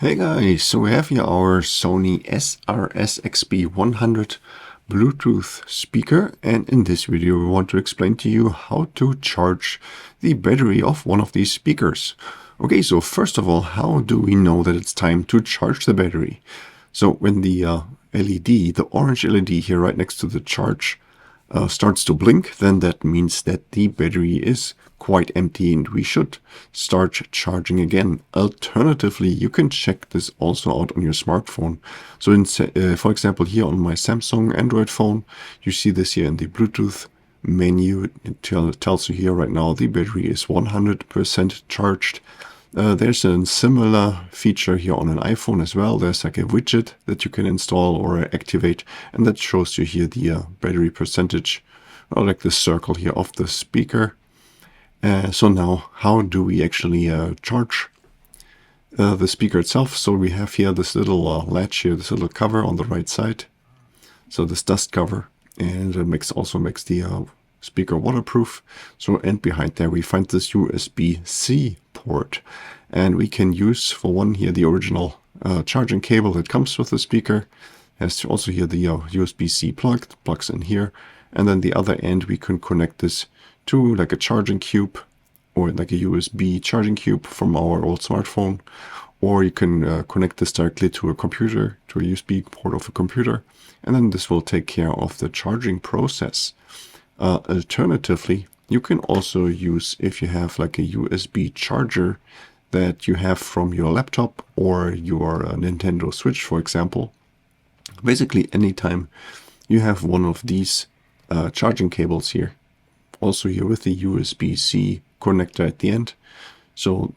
Hey guys, so we have here our Sony SRS-XB100 Bluetooth speaker, and in this video we want to explain to you how to charge the battery of one of these speakers. Okay, so first of all, how do we know that it's time to charge the battery? So when the LED, the orange LED here right next to the charge, starts to blink, then that means that the battery is quite empty and we should start charging again. Alternatively, you can check this also out on your smartphone. So for example, here on my Samsung Android phone, you see this here in the Bluetooth menu. It tells you here right now the battery is 100% charged. There's a similar feature here on an iPhone as well. There's like a widget that you can install or activate, and that shows you here the battery percentage, or like the circle here of the speaker. So now, how do we actually charge the speaker itself? So we have here this little latch here, this little cover on the right side. So this dust cover, and it also makes the speaker waterproof. So, and behind there we find this USB-C port, and we can use for one here the original charging cable that comes with the speaker. Has also here the USB-C plug that plugs in here, and then the other end we can connect this to like a charging cube or like a USB charging cube from our old smartphone, or you can connect this directly to a computer, to a USB port of a computer, and then this will take care of the charging process. Alternatively, you can also use, if you have like a USB charger that you have from your laptop or your Nintendo Switch, for example. Basically, anytime you have one of these charging cables here, also here with the USB-C connector at the end. So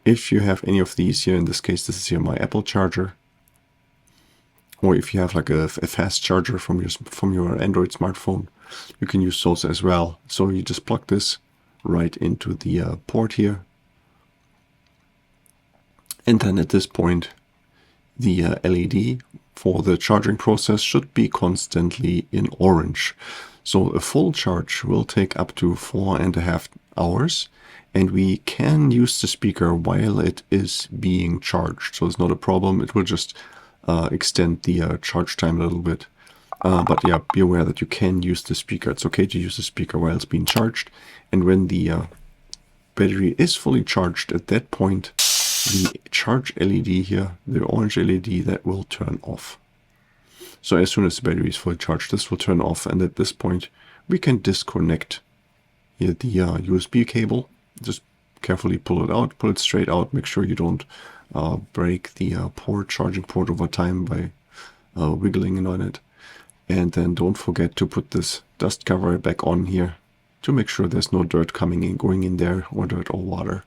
if you have any of these here, in this case, this is here my Apple charger, or if you have like a fast charger from your Android smartphone, you can use those as well. So you just plug this right into the port here. And then at this point, the LED for the charging process should be constantly in orange. So a full charge will take up to 4.5 hours, and we can use the speaker while it is being charged. So it's not a problem. It will just extend the charge time a little bit. But yeah, be aware that you can use the speaker. It's okay to use the speaker while it's being charged. And when the battery is fully charged, at that point, the charge LED here, the orange LED, that will turn off. So as soon as the battery is fully charged, this will turn off. And at this point, we can disconnect here the USB cable. Just carefully pull it out, pull it straight out. Make sure you don't break the charging port over time by wiggling on it. And then don't forget to put this dust cover back on here to make sure there's no dirt coming in, going in there, or dirt or water.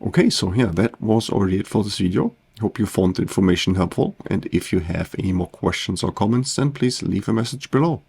Okay, so yeah, that was already it for this video. Hope you found the information helpful. And if you have any more questions or comments, then please leave a message below.